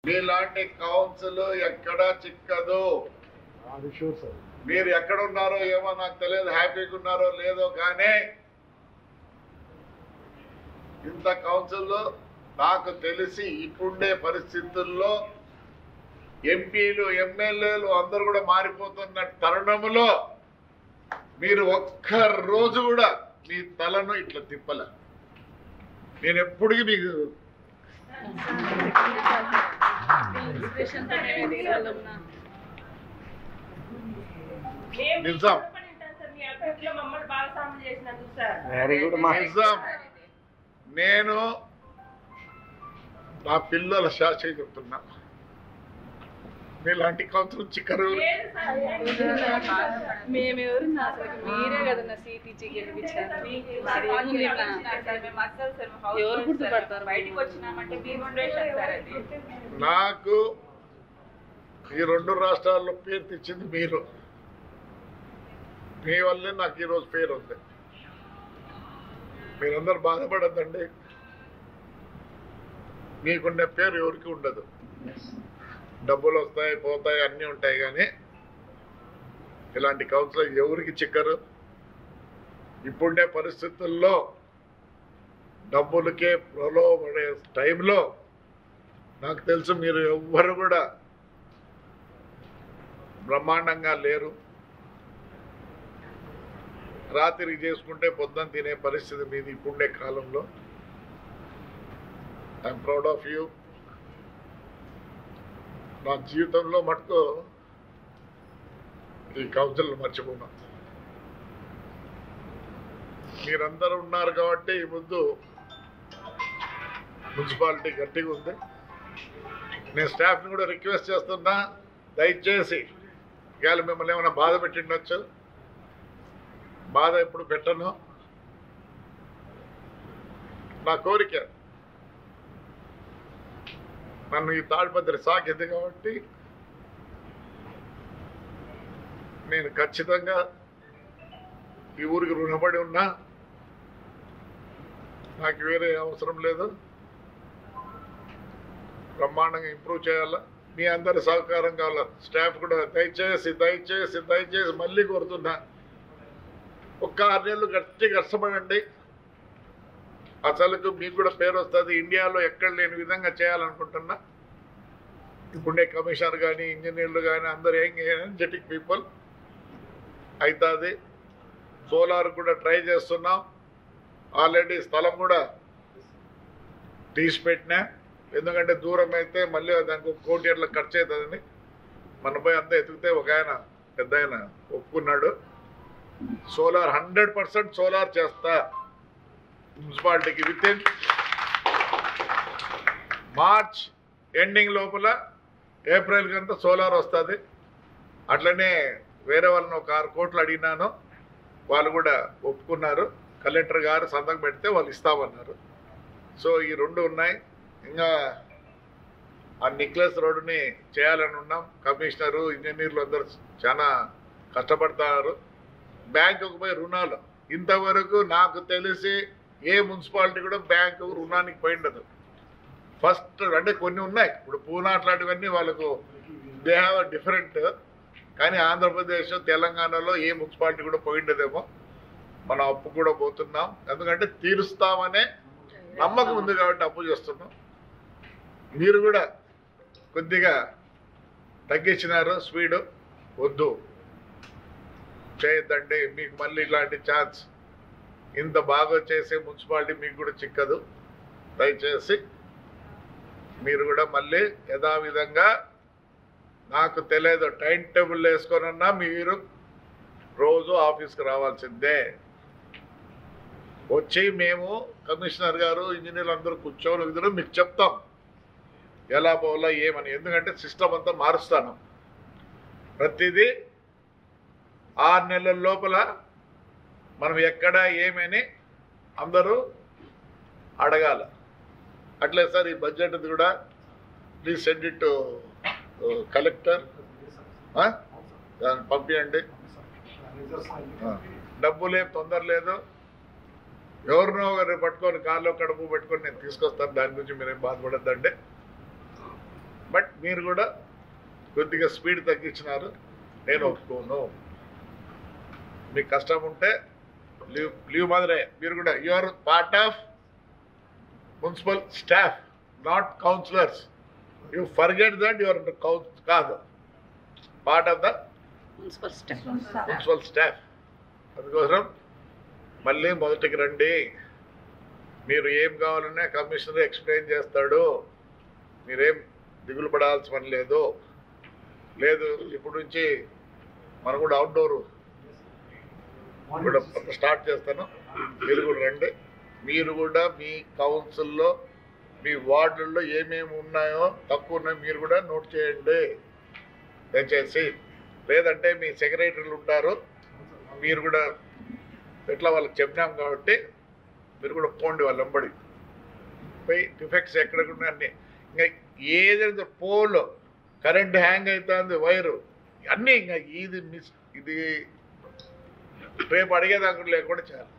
మీలాంటి కౌన్సిల్ ఎక్కడా చిక్కదు. మీరు ఎక్కడ ఉన్నారో ఏమో నాకు తెలియదు, హ్యాపీగా ఉన్నారో లేదో, కానీ ఇంత కౌన్సిల్లో నాకు తెలిసి ఇప్పుండే పరిస్థితుల్లో ఎంపీలు ఎమ్మెల్యేలు అందరూ కూడా మారిపోతున్న తరుణంలో మీరు ఒక్క రోజు కూడా మీ తలను ఇట్లా తిప్పలే. నేను ఎప్పటికీ మీకు నిజం నేను నా పిల్లల శాస్త్రి చెప్తున్నా, మీలాంటి కౌన్సిల్ చిక్కరు మీరే కదన్నా సీట్ ఇచ్చి గెలిపించారు. ఎవరు గుర్తుపడతారు? బయటకు వచ్చినామంటే నాకు ఈ 2 రాష్ట్రాల్లో పేరు తెచ్చింది మీరు. మీ వల్లే నాకు ఈరోజు పేరు ఉంది. మీరందరూ బాధపడద్దండి, మీకుండే పేరు ఎవరికి ఉండదు. డబ్బులు వస్తాయి పోతాయి అన్నీ ఉంటాయి, కానీ ఇలాంటి కౌన్సిలర్ ఎవరికి చిక్కరు. ఇప్పుడే పరిస్థితుల్లో డబ్బులకే ప్రలోభపడే టైంలో నాకు తెలుసు మీరు ఎవ్వరు కూడా బ్రహ్మాండంగా లేరు. రాత్రికి చేసుకుంటే పొద్దున తినే పరిస్థితి మీది ఇప్పుడే కాలంలో. I'm proud of you. నా జీవితంలో మటుకు ఈ కౌన్సిల్ మర్చిపోయినా. మీరందరూ ఉన్నారు కాబట్టి ఈ ముందు మున్సిపాలిటీ గట్టిగా ఉంది. నేను స్టాఫ్ని కూడా రిక్వెస్ట్ చేస్తున్నా, దయచేసి ఇవాళ మిమ్మల్ని ఏమైనా బాధ పెట్టిండొచ్చు, బాధ ఎప్పుడు పెట్టను. నా కోరిక నన్ను ఈ తాడిపత్రి సాకింది కాబట్టి నేను ఖచ్చితంగా ఈ ఊరికి రుణపడి ఉన్నా. నాకు వేరే అవసరం లేదు. బ్రహ్మాండంగా ఇంప్రూవ్ చేయాలా, మీ అందరి సహకారం కావాలా. స్టాఫ్ కూడా దయచేసి దయచేసి దయచేసి మళ్ళీ కోరుతున్నా, ఒక్క 6 నెలలు గట్టిగా కష్టపడండి. అసలుకు మీకు కూడా పేరు వస్తుంది. ఇండియాలో ఎక్కడ లేని విధంగా చేయాలనుకుంటున్నా. ఇప్పుడే కమిషనర్ కానీ ఇంజనీర్లు కానీ అందరూ ఎనర్జెటిక్ పీపుల్ అవుతుంది. సోలార్ కూడా ట్రై చేస్తున్నాం. ఆల్రెడీ స్థలం కూడా తీసి పెట్టినా, ఎందుకంటే దూరం అయితే మళ్ళీ దానికి 1 కోటి అట్లా ఖర్చు అవుతుందని మన పోయి అంతా ఎతికితే ఒక ఆయన పెద్ద ఆయన ఒప్పుకున్నాడు. సోలార్ 100% సోలార్ చేస్తా మున్సిపాలిటీకి. విత్ ఇన్ మార్చ్ ఎండింగ్ లోపల ఏప్రిల్కి అంతా సోలార్ వస్తుంది. అట్లనే వేరే వాళ్ళని ఒక 6 కోట్లు అడిగినాను, వాళ్ళు కూడా ఒప్పుకున్నారు. కలెక్టర్ గారు సంతకం పెడితే వాళ్ళు ఇస్తామన్నారు. సో ఈ 2 ఉన్నాయి. ఇంకా ఆ నెక్లెస్ రోడ్డుని చేయాలని ఉన్నాం. కమిషనరు ఇంజనీర్లు అందరూ చాలా కష్టపడతారు. బ్యాంకుకు పోయి రుణాలు ఇంతవరకు నాకు తెలిసి ఏ మున్సిపాలిటీ కూడా బ్యాంకు రుణానికి పోయిండదు. ఫస్ట్ అంటే కొన్ని ఉన్నాయి, ఇప్పుడు పూనా అట్లాంటివన్నీ వాళ్ళకు దే హ్యావ్ డిఫరెంట్, కానీ ఆంధ్రప్రదేశ్ తెలంగాణలో ఏ మున్సిపాలిటీ కూడా పోయిండదేమో. మనం అప్పు కూడా పోతున్నాం, ఎందుకంటే తీరుస్తామనే నమ్మకం ఉంది కాబట్టి అప్పు చేస్తున్నాం. మీరు కూడా కొద్దిగా తగ్గించినారు స్పీడు, వద్దు చేయొద్దండి. మీకు మళ్ళీ ఇలాంటి ఛాన్స్ ఇంత బాగా చేసే మున్సిపాలిటీ మీకు కూడా చిక్కదు. దయచేసి మీరు కూడా మళ్ళీ యథావిధంగా, నాకు తెలియదు టైం టేబుల్ వేసుకొనన్నా మీరు రోజు ఆఫీస్కి రావాల్సిందే. వచ్చి మేము కమిషనర్ గారు ఇంజనీర్లు అందరూ కూర్చొని మీకు చెప్తాం ఎలా పోవాలా ఏమని. ఎందుకంటే సిస్టమ్ అంతా మారుస్తాను. ప్రతిదీ 6 నెలల లోపల మనం ఎక్కడ ఏమని అందరూ అడగాల. అట్లే సార్ ఈ బడ్జెట్ కూడా please send it to collector, దాన్ని పంపించండి. డబ్బులేం తొందర లేదు. ఎవరినో ఒకరు పట్టుకొని కాళ్ళు కడుపు పెట్టుకొని నేను తీసుకొస్తాను. దాని గురించి మీరేం బాధపడద్దండి. బట్ మీరు కూడా కొద్దిగా స్పీడ్ తగ్గించినారు, నేను ఒప్పుకోను. మీకు కష్టం ఉంటే లీవ్ మాదిరే. మీరు కూడా you're part of municipal staff, not councillors. You forget that your కాదు, part of the municipal staff. అందుకోసం మళ్ళీ మొదటికి రండి. మీరు ఏం కావాలన్నా కమిషనర్ ఎక్స్ప్లెయిన్ చేస్తాడు, మీరేం దిగులు పడాల్సిన పని లేదు. ఇప్పుడు నుంచి మనం కూడా అవుట్డోర్ కూడా స్టార్ట్ చేస్తాను. మీరు కూడా రండి. మీరు కూడా మీ కౌన్సిల్లో మీ వార్డుల్లో ఏమేమి ఉన్నాయో తక్కువ ఉన్నాయో మీరు కూడా నోట్ చేయండి దయచేసి. లేదంటే మీ సెక్రటరీలు ఉంటారు, మీరు కూడా ఎట్లా వాళ్ళకి చెప్పినాం కాబట్టి మీరు కూడా పోండి వాళ్ళ వెంబడి పోయి డిఫెక్ట్స్ ఎక్కడెక్కడ అన్నీ. ఇంకా ఏదైతే పోల్ కరెంట్ హ్యాంగ్ అవుతుంది, వైరు అన్నీ ఇంకా ఇది రేపు అడిగేదాకా లేకుండా చాలు.